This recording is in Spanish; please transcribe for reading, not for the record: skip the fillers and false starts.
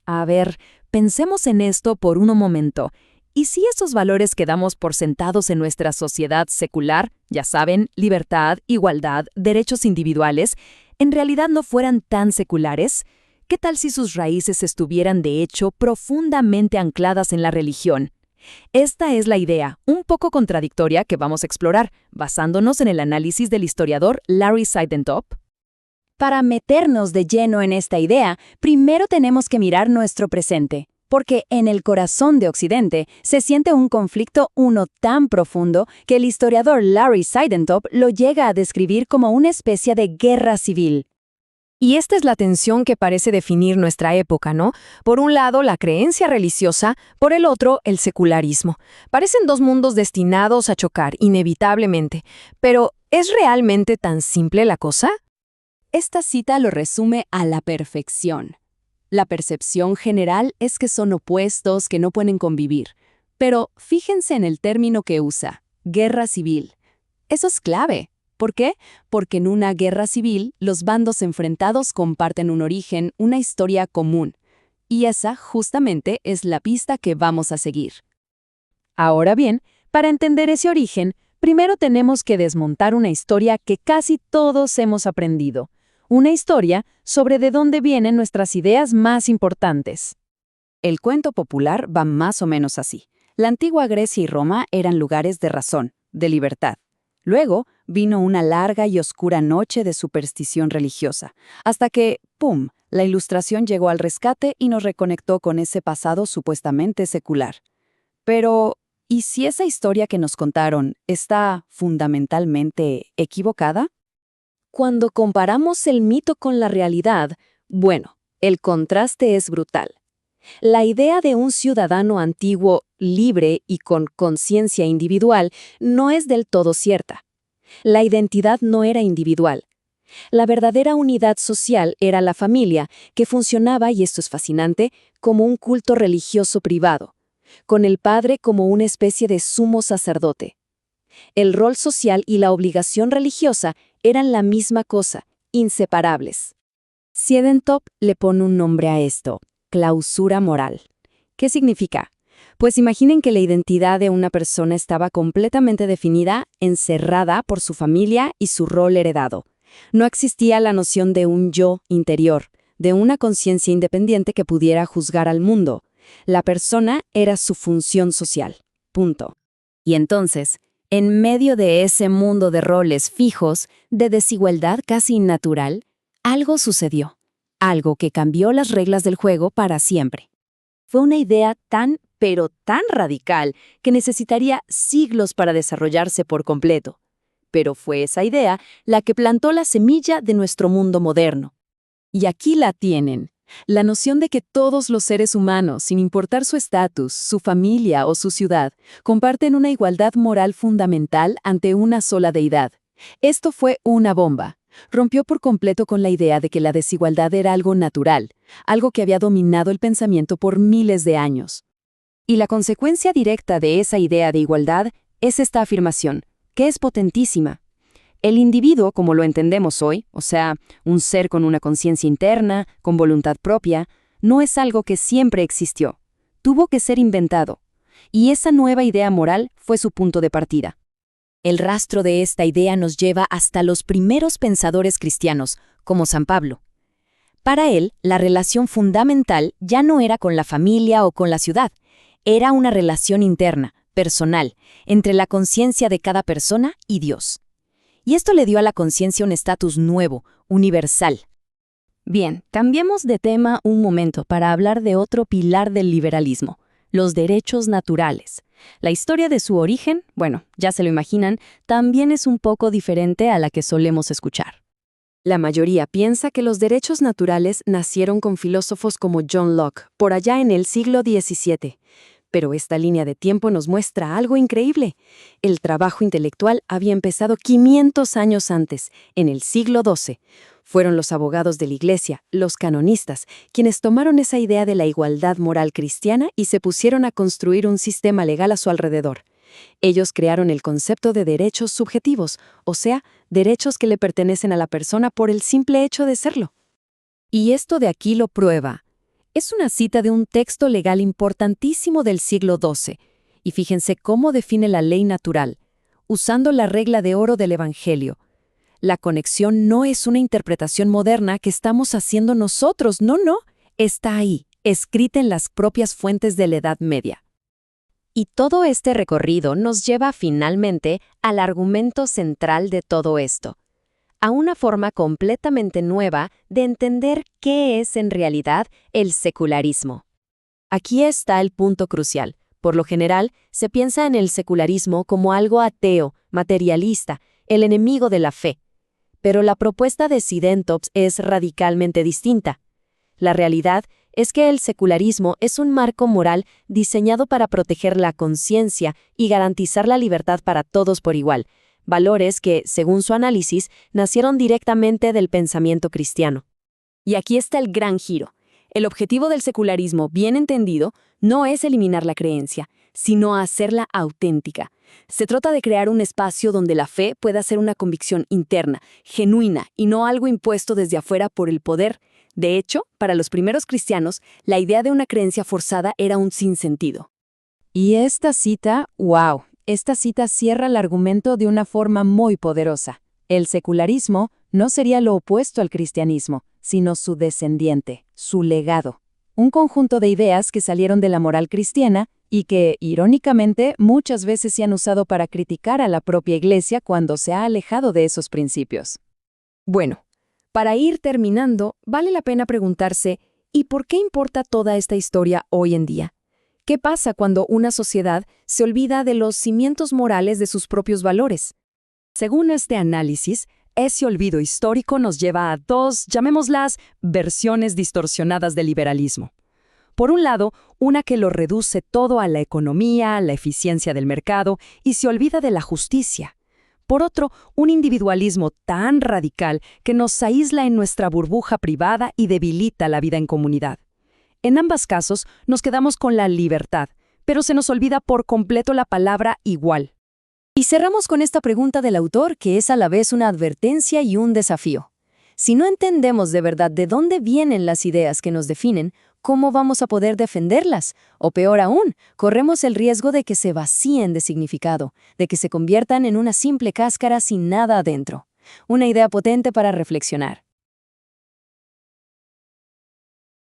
A ver, pensemos en esto por un momento. ¿Y si esos valores que damos por sentados en nuestra sociedad secular, ya saben, libertad, igualdad, derechos individuales, en realidad no fueran tan seculares? ¿Qué tal si sus raíces estuvieran, de hecho, profundamente ancladas en la religión? Esta es la idea, un poco contradictoria, que vamos a explorar, basándonos en el análisis del historiador Larry Seidentop. Para meternos de lleno en esta idea, primero tenemos que mirar nuestro presente, porque en el corazón de Occidente se siente un conflicto tan profundo que el historiador Larry Seidentop lo llega a describir como una especie de guerra civil. Y esta es la tensión que parece definir nuestra época, ¿no? Por un lado, la creencia religiosa, por el otro, el secularismo. Parecen dos mundos destinados a chocar, inevitablemente. Pero, ¿es realmente tan simple la cosa? Esta cita lo resume a la perfección. La percepción general es que son opuestos que no pueden convivir. Pero fíjense en el término que usa, guerra civil. Eso es clave. ¿Por qué? Porque en una guerra civil, los bandos enfrentados comparten un origen, una historia común. Y esa, justamente, es la pista que vamos a seguir. Ahora bien, para entender ese origen, primero tenemos que desmontar una historia que casi todos hemos aprendido. Una historia sobre de dónde vienen nuestras ideas más importantes. El cuento popular va más o menos así. La antigua Grecia y Roma eran lugares de razón, de libertad. Luego vino una larga y oscura noche de superstición religiosa, hasta que, ¡pum!, la Ilustración llegó al rescate y nos reconectó con ese pasado supuestamente secular. Pero, ¿y si esa historia que nos contaron está fundamentalmente equivocada? Cuando comparamos el mito con la realidad, bueno, el contraste es brutal. La idea de un ciudadano antiguo, libre y con conciencia individual no es del todo cierta. La identidad no era individual. La verdadera unidad social era la familia, que funcionaba, y esto es fascinante, como un culto religioso privado, con el padre como una especie de sumo sacerdote. El rol social y la obligación religiosa eran la misma cosa, inseparables. Seidentop le pone un nombre a esto: clausura moral. ¿Qué significa? Pues imaginen que la identidad de una persona estaba completamente definida, encerrada por su familia y su rol heredado. No existía la noción de un yo interior, de una conciencia independiente que pudiera juzgar al mundo. La persona era su función social. Punto. Y entonces, en medio de ese mundo de roles fijos, de desigualdad casi natural, algo sucedió. Algo que cambió las reglas del juego para siempre. Fue una idea pero tan radical, que necesitaría siglos para desarrollarse por completo. Pero fue esa idea la que plantó la semilla de nuestro mundo moderno. Y aquí la tienen. La noción de que todos los seres humanos, sin importar su estatus, su familia o su ciudad, comparten una igualdad moral fundamental ante una sola deidad. Esto fue una bomba. Rompió por completo con la idea de que la desigualdad era algo natural, algo que había dominado el pensamiento por miles de años. Y la consecuencia directa de esa idea de igualdad es esta afirmación, que es potentísima. El individuo, como lo entendemos hoy, o sea, un ser con una conciencia interna, con voluntad propia, no es algo que siempre existió. Tuvo que ser inventado. Y esa nueva idea moral fue su punto de partida. El rastro de esta idea nos lleva hasta los primeros pensadores cristianos, como San Pablo. Para él, la relación fundamental ya no era con la familia o con la ciudad, era una relación interna, personal, entre la conciencia de cada persona y Dios. Y esto le dio a la conciencia un estatus nuevo, universal. Bien, cambiemos de tema un momento para hablar de otro pilar del liberalismo, los derechos naturales. La historia de su origen, bueno, ya se lo imaginan, también es un poco diferente a la que solemos escuchar. La mayoría piensa que los derechos naturales nacieron con filósofos como John Locke, por allá en el siglo XVII. Pero esta línea de tiempo nos muestra algo increíble. El trabajo intelectual había empezado 500 años antes, en el siglo XII. Fueron los abogados de la Iglesia, los canonistas, quienes tomaron esa idea de la igualdad moral cristiana y se pusieron a construir un sistema legal a su alrededor. Ellos crearon el concepto de derechos subjetivos, o sea, derechos que le pertenecen a la persona por el simple hecho de serlo. Y esto de aquí lo prueba. Es una cita de un texto legal importantísimo del siglo XII, y fíjense cómo define la ley natural, usando la regla de oro del Evangelio. La conexión no es una interpretación moderna que estamos haciendo nosotros, no, está ahí, escrita en las propias fuentes de la Edad Media. Y todo este recorrido nos lleva finalmente al argumento central de todo esto, a una forma completamente nueva de entender qué es en realidad el secularismo. Aquí está el punto crucial. Por lo general, se piensa en el secularismo como algo ateo, materialista, el enemigo de la fe. Pero la propuesta de Sidentops es radicalmente distinta. La realidad es que el secularismo es un marco moral diseñado para proteger la conciencia y garantizar la libertad para todos por igual, valores que, según su análisis, nacieron directamente del pensamiento cristiano. Y aquí está el gran giro. El objetivo del secularismo, bien entendido, no es eliminar la creencia, sino hacerla auténtica. Se trata de crear un espacio donde la fe pueda ser una convicción interna, genuina y no algo impuesto desde afuera por el poder. De hecho, para los primeros cristianos, la idea de una creencia forzada era un sinsentido. Y esta cita, ¡wow! Esta cita cierra el argumento de una forma muy poderosa. El secularismo no sería lo opuesto al cristianismo, sino su descendiente, su legado. Un conjunto de ideas que salieron de la moral cristiana y que, irónicamente, muchas veces se han usado para criticar a la propia Iglesia cuando se ha alejado de esos principios. Bueno, para ir terminando, vale la pena preguntarse, ¿y por qué importa toda esta historia hoy en día? ¿Qué pasa cuando una sociedad se olvida de los cimientos morales de sus propios valores? Según este análisis, ese olvido histórico nos lleva a dos, llamémoslas, versiones distorsionadas del liberalismo. Por un lado, una que lo reduce todo a la economía, a la eficiencia del mercado y se olvida de la justicia. Por otro, un individualismo tan radical que nos aísla en nuestra burbuja privada y debilita la vida en comunidad. En ambos casos, nos quedamos con la libertad, pero se nos olvida por completo la palabra igual. Y cerramos con esta pregunta del autor, que es a la vez una advertencia y un desafío. Si no entendemos de verdad de dónde vienen las ideas que nos definen, ¿cómo vamos a poder defenderlas? O peor aún, corremos el riesgo de que se vacíen de significado, de que se conviertan en una simple cáscara sin nada adentro. Una idea potente para reflexionar.